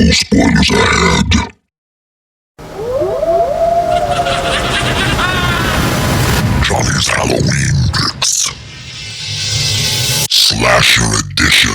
spoilers ahead. Johnny's Halloween Picks Slasher Edition.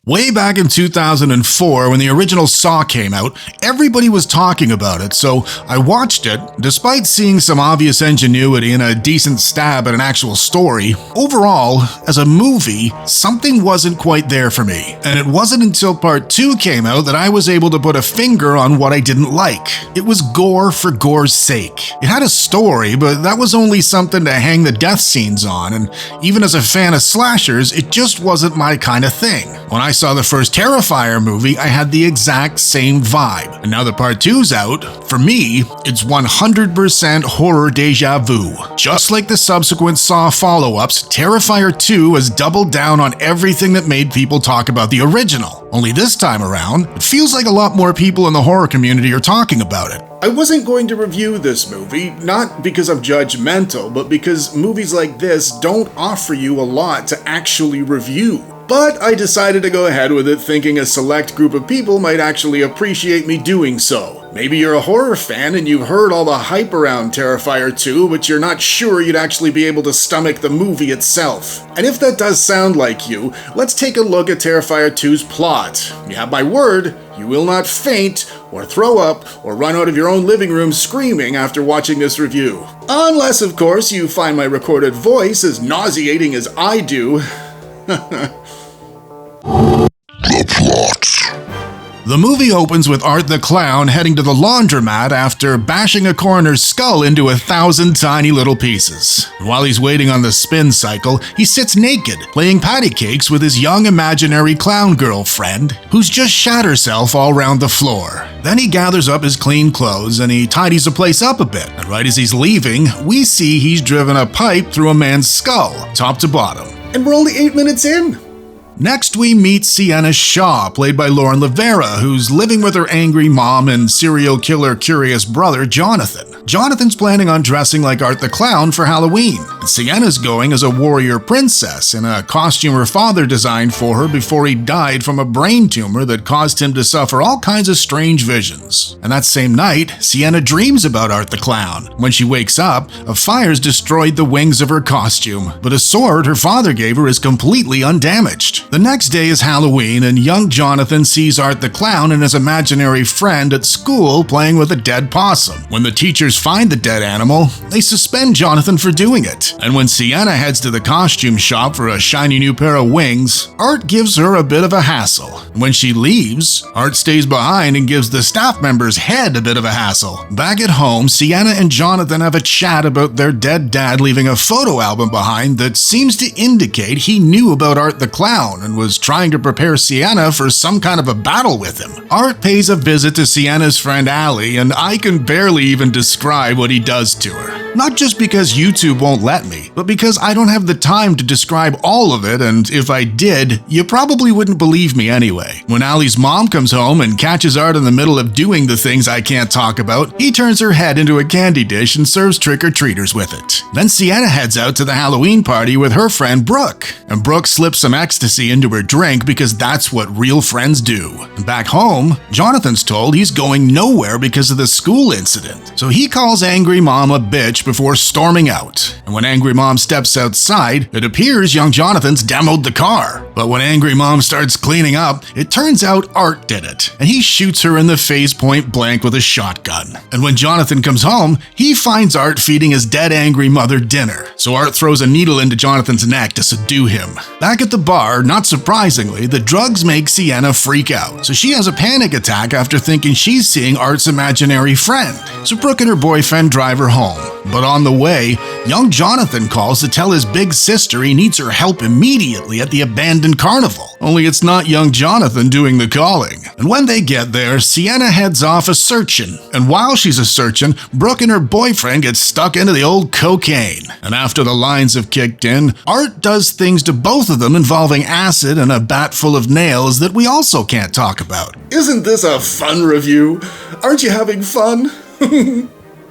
Way back in 2004, when the original Saw came out, everybody was talking about it, so I watched it. Despite seeing some obvious ingenuity and a decent stab at an actual story, overall, as a movie, something wasn't quite there for me. And it wasn't until part 2 came out that I was able to put a finger on what I didn't like. It was gore for gore's sake. It had a story, but that was only something to hang the death scenes on, and even as a fan of slashers, it just wasn't my kind of thing. When I saw the first Terrifier movie, I had the exact same vibe. And now that part 2's out, for me, it's 100% horror deja vu. Just like the subsequent Saw follow-ups, Terrifier 2 has doubled down on everything that made people talk about the original. Only this time around, it feels like a lot more people in the horror community are talking about it. I wasn't going to review this movie, not because I'm judgmental, but because movies like this don't offer you a lot to actually review. But I decided to go ahead with it thinking a select group of people might actually appreciate me doing so. Maybe you're a horror fan and you've heard all the hype around Terrifier 2, but you're not sure you'd actually be able to stomach the movie itself. And if that does sound like you, let's take a look at Terrifier 2's plot. You have my word, you will not faint, or throw up, or run out of your own living room screaming after watching this review. Unless, of course, you find my recorded voice as nauseating as I do. The plot. The movie opens with Art the Clown heading to the laundromat after bashing a coroner's skull into 1,000 tiny little pieces. And while he's waiting on the spin cycle, he sits naked, playing patty cakes with his young imaginary clown girlfriend, who's just shat herself all around the floor. Then he gathers up his clean clothes and he tidies the place up a bit. And right as he's leaving, we see he's driven a pipe through a man's skull, top to bottom. And we're only 8 minutes in. Next, we meet Sienna Shaw, played by Lauren Rivera, who's living with her angry mom and serial killer curious brother, Jonathan. Jonathan's planning on dressing like Art the Clown for Halloween, and Sienna's going as a warrior princess in a costume her father designed for her before he died from a brain tumor that caused him to suffer all kinds of strange visions. And that same night, Sienna dreams about Art the Clown. When she wakes up, a fire's destroyed the wings of her costume, but a sword her father gave her is completely undamaged. The next day is Halloween, and young Jonathan sees Art the Clown and his imaginary friend at school playing with a dead possum. When the teachers find the dead animal, they suspend Jonathan for doing it. And when Sienna heads to the costume shop for a shiny new pair of wings, Art gives her a bit of a hassle. When she leaves, Art stays behind and gives the staff member's head a bit of a hassle. Back at home, Sienna and Jonathan have a chat about their dead dad leaving a photo album behind that seems to indicate he knew about Art the Clown and was trying to prepare Sienna for some kind of a battle with him. Art pays a visit to Sienna's friend Allie, and I can barely even describe what he does to her. Not just because YouTube won't let me, but because I don't have the time to describe all of it, and if I did, you probably wouldn't believe me anyway. When Allie's mom comes home and catches Art in the middle of doing the things I can't talk about, he turns her head into a candy dish and serves trick-or-treaters with it. Then Sienna heads out to the Halloween party with her friend Brooke, and Brooke slips some ecstasy into her drink because that's what real friends do. And back home, Jonathan's told he's going nowhere because of the school incident, so he calls Angry Mom a bitch before storming out. And when Angry Mom steps outside, it appears young Jonathan's demoed the car. But when Angry Mom starts cleaning up, it turns out Art did it, and he shoots her in the face point blank with a shotgun. And when Jonathan comes home, he finds Art feeding his dead angry mother dinner, so Art throws a needle into Jonathan's neck to subdue him. Back at the bar, not surprisingly, the drugs make Sienna freak out, so she has a panic attack after thinking she's seeing Art's imaginary friend. So Brooke and her boyfriend drive her home. But on the way, young Jonathan calls to tell his big sister he needs her help immediately at the abandoned carnival. Only it's not young Jonathan doing the calling. And when they get there, Sienna heads off a-searching. And while she's a-searching, Brooke and her boyfriend get stuck into the old cocaine. And after the lines have kicked in, Art does things to both of them involving acid and a bat full of nails that we also can't talk about. Isn't this a fun review? Aren't you having fun?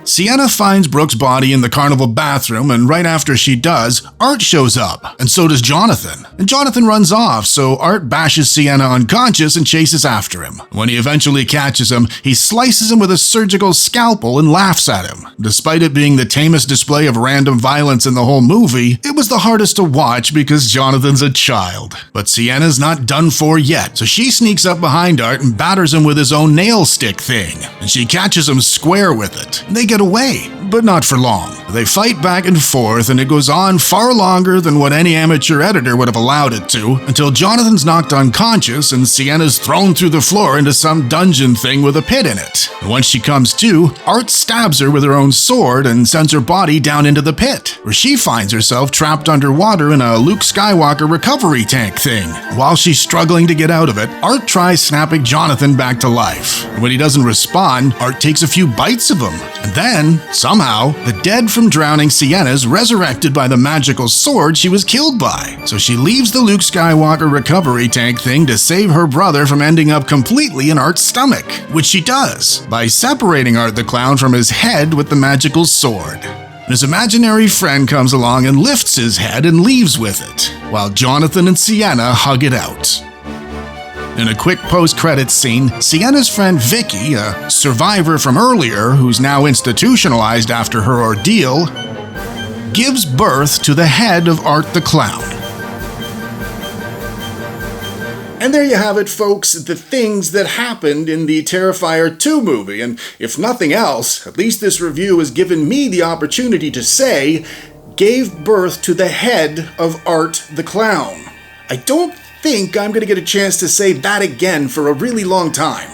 Sienna finds Brooke's body in the carnival bathroom, and right after she does, Art shows up, and so does Jonathan. And Jonathan runs off, so Art bashes Sienna unconscious and chases after him. When he eventually catches him, he slices him with a surgical scalpel and laughs at him. Despite it being the tamest display of random violence in the whole movie, it was the hardest to watch because Jonathan's a child. But Sienna's not done for yet, so she sneaks up behind Art and batters him with his own nail stick thing, and she catches him square with it. They get away, but not for long. They fight back and forth, and it goes on far longer than what any amateur editor would have allowed it to, until Jonathan's knocked unconscious and Sienna's thrown through the floor into some dungeon thing with a pit in it. And once she comes to, Art stabs her with her own sword and sends her body down into the pit, where she finds herself trapped underwater in a Luke Skywalker recovery tank thing. While she's struggling to get out of it, Art tries snapping Jonathan back to life. And when he doesn't respond, Art takes a few bites of him. And then, somehow, the dead from drowning Sienna is resurrected by the magical sword she was killed by. So she leaves the Luke Skywalker recovery tank thing to save her brother from ending up completely in Art's stomach, which she does by separating Art the Clown from his head with the magical sword. His imaginary friend comes along and lifts his head and leaves with it, while Jonathan and Sienna hug it out. In a quick post-credits scene, Sienna's friend Vicky, a survivor from earlier who's now institutionalized after her ordeal, gives birth to the head of Art the Clown. And there you have it, folks, the things that happened in the Terrifier 2 movie. And if nothing else, at least this review has given me the opportunity to say, gave birth to the head of Art the Clown. I don't think I'm going to get a chance to say that again for a really long time.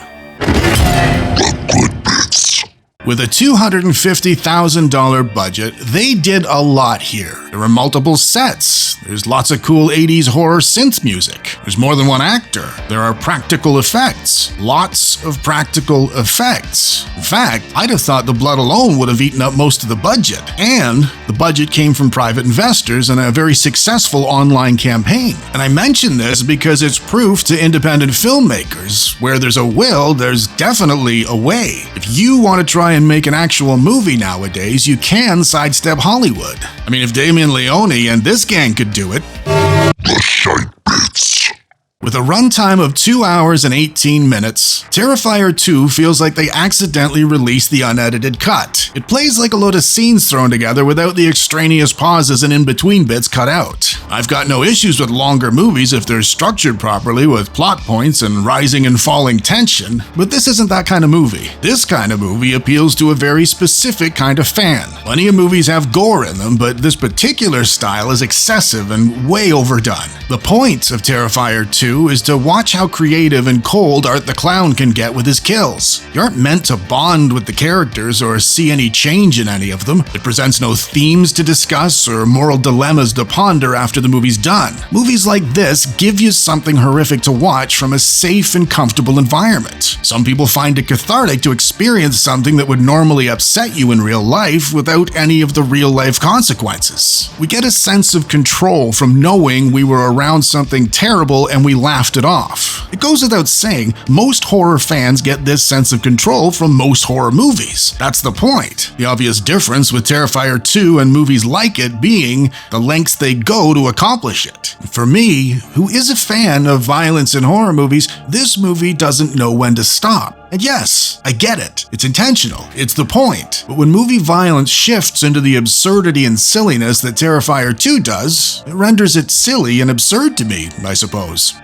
With a $250,000 budget, they did a lot here. There were multiple sets. There's lots of cool 80s horror synth music. There's more than one actor. There are practical effects. Lots of practical effects. In fact, I'd have thought the blood alone would have eaten up most of the budget. And the budget came from private investors and a very successful online campaign. And I mention this because it's proof to independent filmmakers. Where there's a will, there's definitely a way. If you want to try and make an actual movie nowadays, you can sidestep Hollywood. I mean, if Damien Leone and this gang could do it. The shite bits. With a runtime of 2 hours and 18 minutes, Terrifier 2 feels like they accidentally released the unedited cut. It plays like a load of scenes thrown together without the extraneous pauses and in-between bits cut out. I've got no issues with longer movies if they're structured properly with plot points and rising and falling tension, but this isn't that kind of movie. This kind of movie appeals to a very specific kind of fan. Plenty of movies have gore in them, but this particular style is excessive and way overdone. The point of Terrifier 2 is to watch how creative and cold Art the Clown can get with his kills. You aren't meant to bond with the characters or see any change in any of them. It presents no themes to discuss or moral dilemmas to ponder after the movie's done. Movies like this give you something horrific to watch from a safe and comfortable environment. Some people find it cathartic to experience something that would normally upset you in real life without any of the real-life consequences. We get a sense of control from knowing we were around something terrible and we laughed it off. It goes without saying, most horror fans get this sense of control from most horror movies. That's the point. The obvious difference with Terrifier 2 and movies like it being the lengths they go to accomplish it. For me, who is a fan of violence in horror movies, this movie doesn't know when to stop. And yes, I get it. It's intentional. It's the point. But when movie violence shifts into the absurdity and silliness that Terrifier 2 does, it renders it silly and absurd to me, I suppose.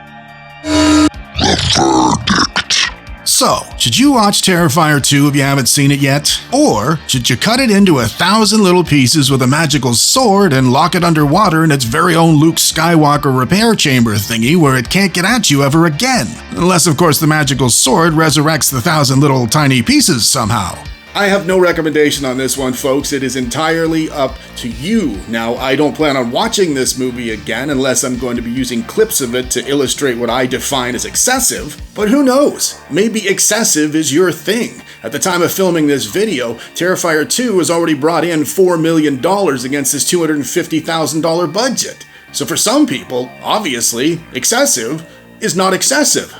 The verdict. So, should you watch Terrifier 2 if you haven't seen it yet? Or should you cut it into 1,000 little pieces with a magical sword and lock it underwater in its very own Luke Skywalker repair chamber thingy where it can't get at you ever again? Unless, of course, the magical sword resurrects the 1,000 little tiny pieces somehow. I have no recommendation on this one, folks. It is entirely up to you. Now, I don't plan on watching this movie again unless I'm going to be using clips of it to illustrate what I define as excessive. But who knows? Maybe excessive is your thing. At the time of filming this video, Terrifier 2 has already brought in $4 million against his $250,000 budget. So for some people, obviously, excessive is not excessive.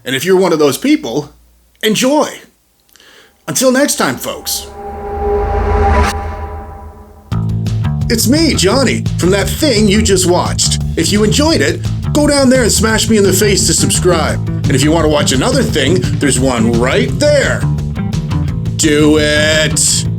And if you're one of those people, enjoy. Until next time, folks. It's me, Johnny, from that thing you just watched. If you enjoyed it, go down there and smash me in the face to subscribe. And if you want to watch another thing, there's one right there. Do it!